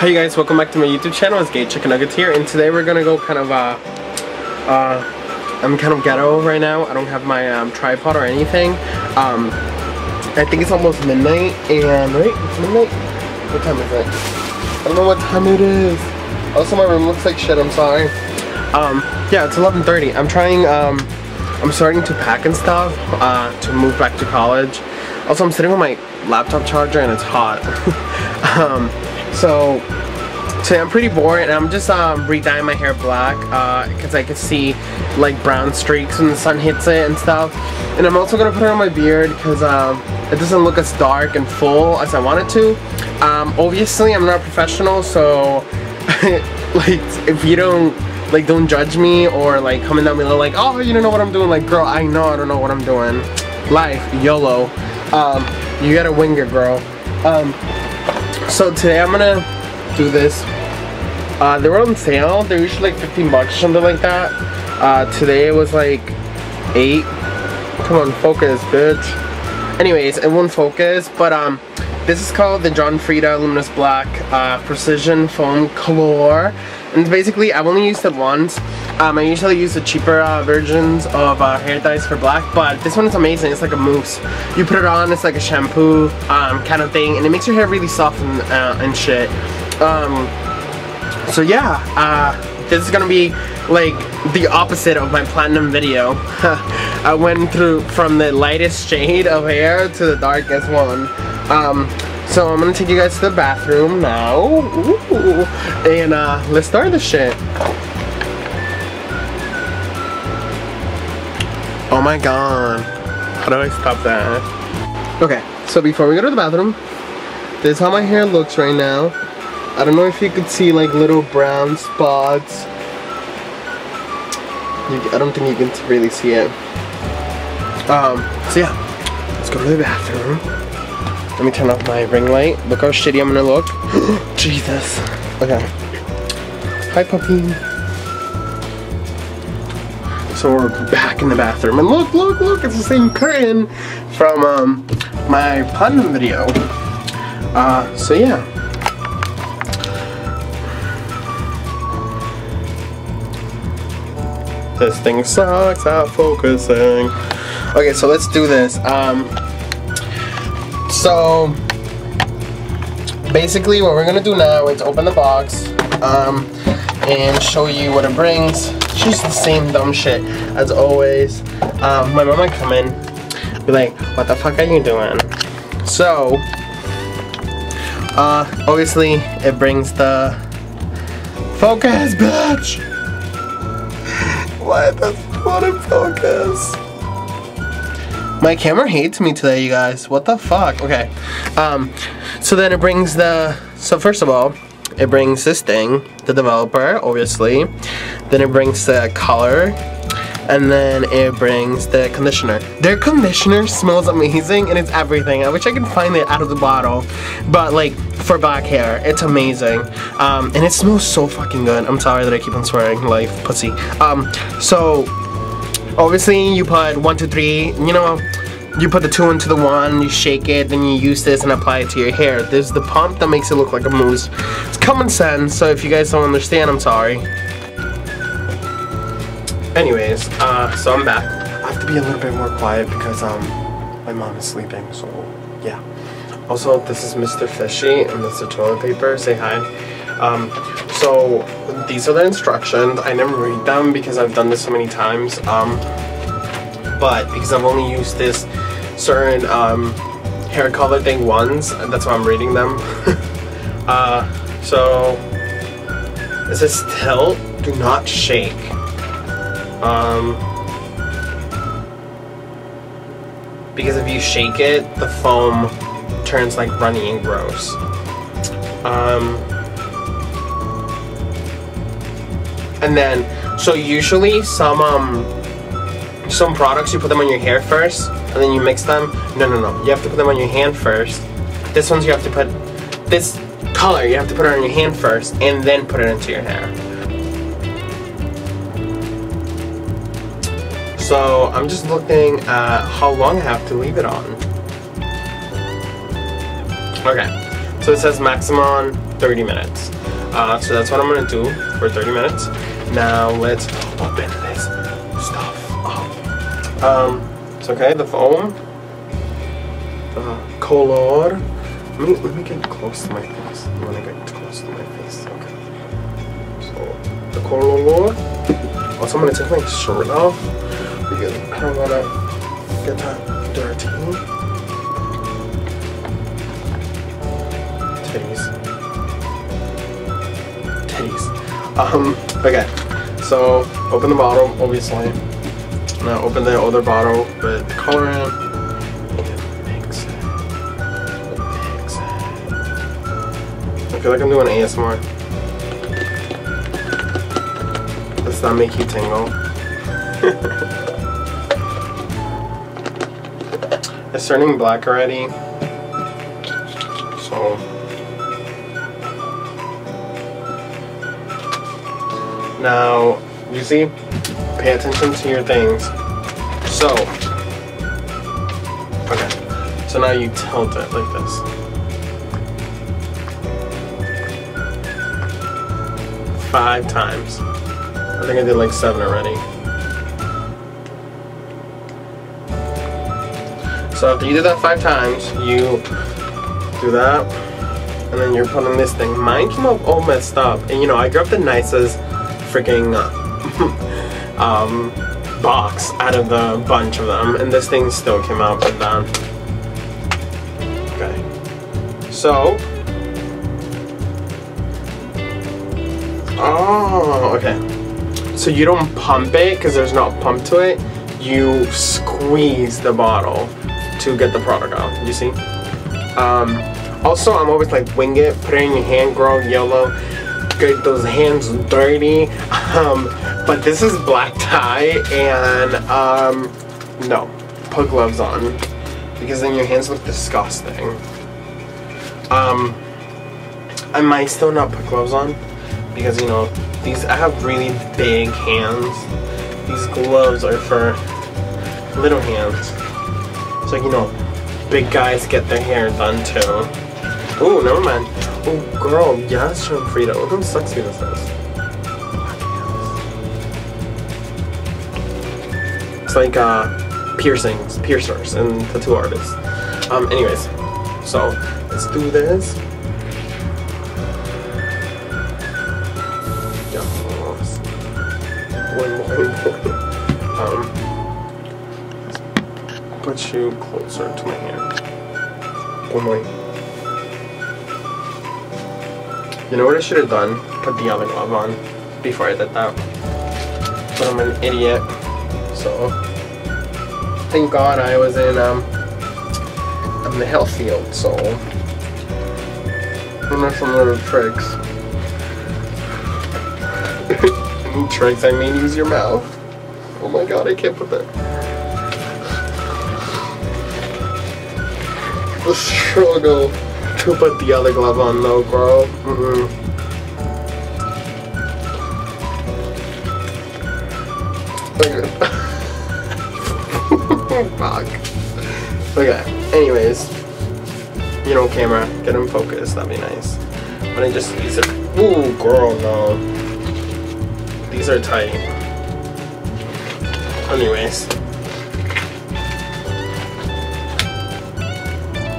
Hey guys, welcome back to my YouTube channel. It's Gay Chicken Nuggets here, and today we're gonna go kind of I'm kind of ghetto right now. I don't have my tripod or anything. I think it's almost midnight, and right, it's midnight. What time is it? I don't know what time it is. Also, my room looks like shit. I'm sorry. Yeah, it's 11:30. I'm starting to pack and stuff to move back to college. Also, I'm sitting with my laptop charger and it's hot. So I'm pretty bored, and I'm just re-dyeing my hair black because I can see like brown streaks when the sun hits it and stuff. And I'm also gonna put it on my beard because it doesn't look as dark and full as I want it to. Obviously, I'm not a professional, so like if you don't judge me or like comment down below like, oh, you don't know what I'm doing. Like, girl, I know I don't know what I'm doing. Life, YOLO. You gotta wing it, girl. So today I'm gonna do this. They were on sale. They're usually like 15 bucks or something like that. Today it was like 8. Come on, focus, bitch. Anyways, it won't focus, but this is called the Frieda Luminous Black Precision Foam Color. And basically, I've only used it once. I usually use the cheaper versions of hair dyes for black, but this one is amazing. It's like a mousse. You put it on, it's like a shampoo kind of thing, and it makes your hair really soft and shit. So yeah, this is gonna be like the opposite of my platinum video. I went through from the lightest shade of hair to the darkest one. So I'm gonna take you guys to the bathroom now. Ooh. And let's start this shit. Oh my god. How do I stop that? Okay, so before we go to the bathroom, this is how my hair looks right now. I don't know if you could see like little brown spots. I don't think you can really see it. So yeah, let's go to the bathroom. Let me turn off my ring light. Look how shitty I'm gonna look. Jesus. Okay. Hi, puppy. So we're back in the bathroom, and look, it's the same curtain from my platinum video. So yeah. This thing sucks at focusing. Okay, so let's do this. So basically what we're gonna do now is open the box and show you what it brings. It's just the same dumb shit as always. My mom might come in, be like, what the fuck are you doing? So obviously it brings the focus, bitch. Why does it want to focus? My camera hates me today, you guys. What the fuck? Okay. So then it brings so first of all, it brings this thing, the developer, obviously. Then it brings the color. And then it brings the conditioner. Their conditioner smells amazing, and it's everything. I wish I could find it out of the bottle. But like, for black hair, it's amazing. And it smells so fucking good. I'm sorry that I keep on swearing, like, pussy. So obviously you put 1, 2, 3, you know, you put the 2 into the 1, you shake it, then you use this and apply it to your hair. There's the pump that makes it look like a mousse. It's common sense, so if you guys don't understand, I'm sorry. Anyways, so I'm back. I have to be a little bit more quiet because my mom is sleeping, so yeah. Also, this is Mr. Fishy, and this is toilet paper. Say hi. So these are the instructions. I never read them because I've done this so many times. But because I've only used this certain hair color thing once, that's why I'm reading them. So it says tilt, do not shake. Because if you shake it, the foam turns like runny and gross. And then, so usually some products you put them on your hair first, and then you mix them. No. You have to put them on your hand first. This one's you have to put, this color, you have to put it on your hand first, and then put it into your hair. So I'm just looking at how long I have to leave it on. Okay, So it says maximum 30 minutes. So that's what I'm gonna do for 30 minutes. Now let's open this stuff up. It's okay, the foam. Color. Let me get close to my face. I wanna get close to my face. Okay. So the color. Also, I'm gonna take my shirt off because I don't wanna get that dirty. Titties. Okay. So open the bottle, obviously. Now open the other bottle with color in. I feel like I'm doing ASMR. Does that make you tingle? It's turning black already. So now you see, pay attention to your things. So okay, so now you tilt it like this. 5 times. I think I did like 7 already. So after you do that 5 times, you do that, and then you're putting this thing. Mine came up all messed up, and you know, I grabbed the nicest freaking box out of the bunch of them, and this thing still came out with them. Okay. So. Oh, okay. So you don't pump it because there's no pump to it. You squeeze the bottle to get the product out. You see? Also, I'm always like, wing it, put it in your hand, girl, yellow, get those hands dirty. But this is black tie, and no, put gloves on because then your hands look disgusting. I might still not put gloves on. Because, you know, I have really big hands. These gloves are for little hands. It's like, you know, big guys get their hair done too. Oh, never mind. Oh, girl, yes, show Frieda. Look how sexy this is. It's like piercers, and tattoo artists. Anyways, so let's do this. Put you closer to my hand. One more. You know what I should have done? Put the other glove on before I did that. But I'm an idiot. So thank God I was in the health field. So I know some little tricks. Tricks, I mean, use your mouth. Oh my God, I can't put that. The struggle to put the other glove on though, girl. Fuck. Okay, anyways. You know, camera, get in focus, that'd be nice. But I just use it. Ooh, girl, no. These are tight. Anyways.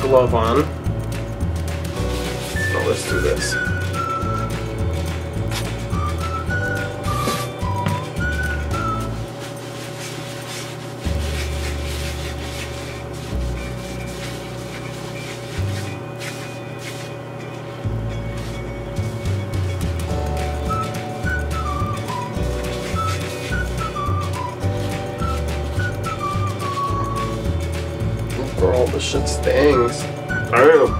Glove on. Now let's do this. Girl, this shit stings. Damn.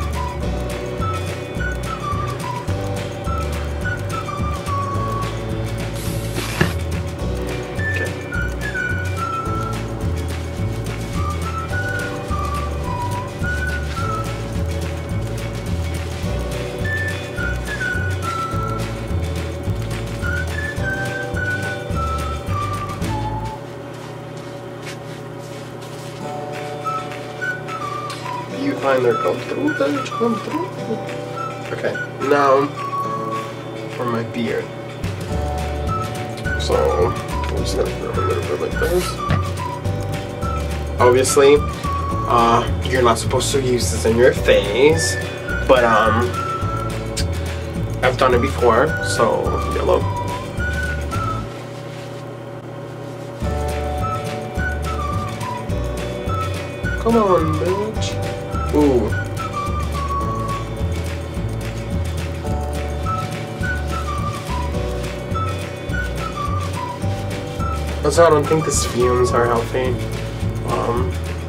Okay. You find their come through, bitch, come through. Okay, now for my beard. So I'm just gonna put a little bit like this. Obviously, you're not supposed to use this in your face, but I've done it before, so yellow. Come on, bitch. Ooh. Also, I don't think the fumes are healthy.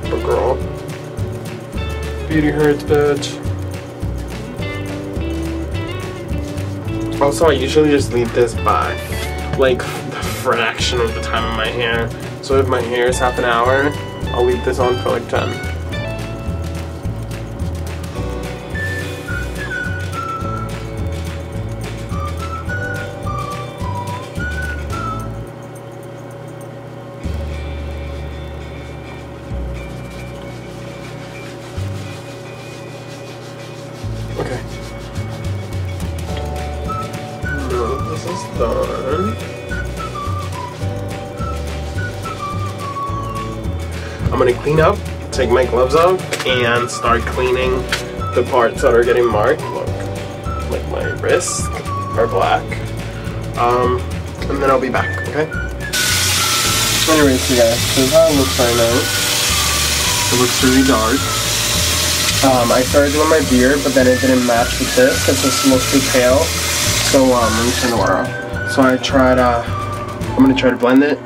But girl, beauty hurts, bitch. Also, I usually just leave this by like the fraction of the time of my hair. So if my hair is half an hour, I'll leave this on for like 10. Okay. Now this is done. I'm gonna clean up, take my gloves off, and start cleaning the parts that are getting marked. Look, like my wrists are black. And then I'll be back, okay? Anyways, you guys, this is how it looks right now. It looks really dark. I started doing my beard, but then it didn't match with this because this looks too pale. So let me turn the water off. So I tried, I'm gonna try to blend it,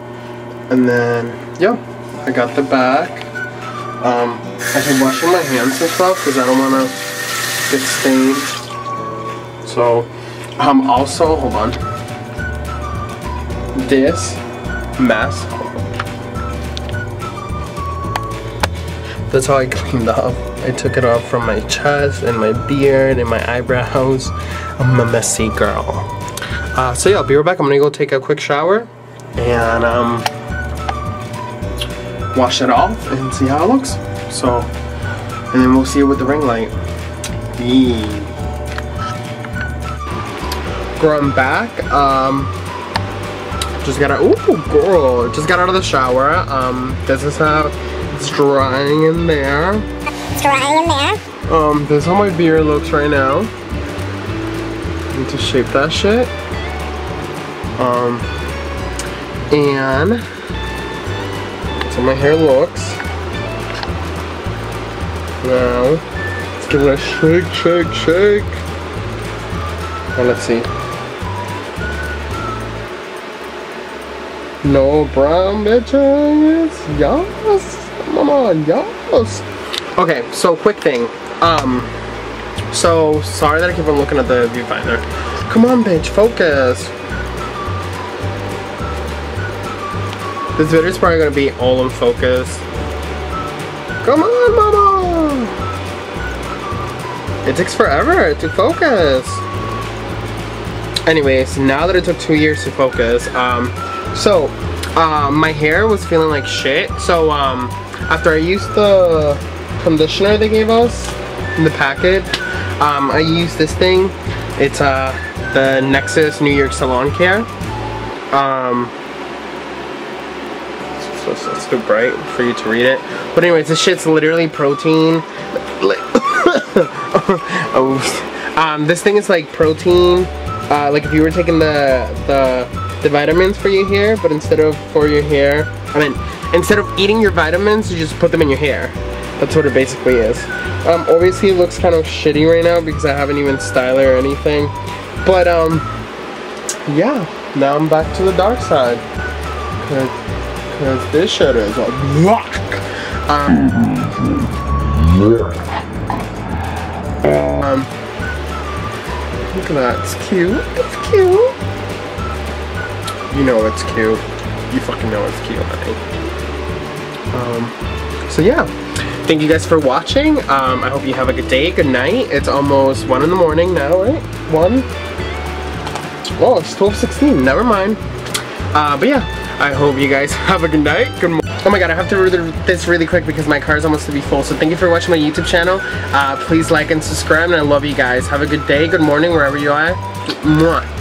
and then yeah, I got the back. I've been washing my hands and stuff because I don't want to get stained. So also, hold on, this mask. That's how I cleaned up. I took it off from my chest and my beard and my eyebrows. I'm a messy girl. So yeah, I'll be right back. I'm gonna go take a quick shower and wash it off and see how it looks. So, and then we'll see it with the ring light. Girl, I'm back. Just got out. Ooh, girl, just got out of the shower. This is how it's drying in there. It's drying in there. This is how my beard looks right now. Need to shape that shit. And that's how my hair looks. Now, let's give it a shake, shake, shake. Now let's see. No brown bitches. Yes. Come on, yes. Okay, so quick thing. So sorry that I keep on looking at the viewfinder. Come on, bitch, focus. This video is probably gonna be all in focus. Come on, mama. It takes forever to focus. Anyways, now that it took 2 years to focus, my hair was feeling like shit. So after I used the conditioner they gave us in the packet, I used this thing. It's the Nexus New York Salon Care. So it's too bright for you to read it. But anyways, this shit's literally protein. This thing is like protein. Like if you were taking the vitamins for your hair, but instead of eating your vitamins, you just put them in your hair. That's what it basically is. Obviously it looks kind of shitty right now because I haven't even styled it or anything. But yeah, now I'm back to the dark side. Cause this shit is a rock. Look at that, it's cute. It's cute. You know it's cute. You fucking know it's cute, honey. So yeah, thank you guys for watching. I hope you have a good day, good night. It's almost 1 in the morning now, right? 1? Oh, it's 12:16, never mind. But yeah, I hope you guys have a good night. Good morning. Oh my god, I have to read this really quick because my car is almost to be full. So thank you for watching my YouTube channel. Please like and subscribe, and I love you guys. Have a good day, good morning, wherever you are. Mwah.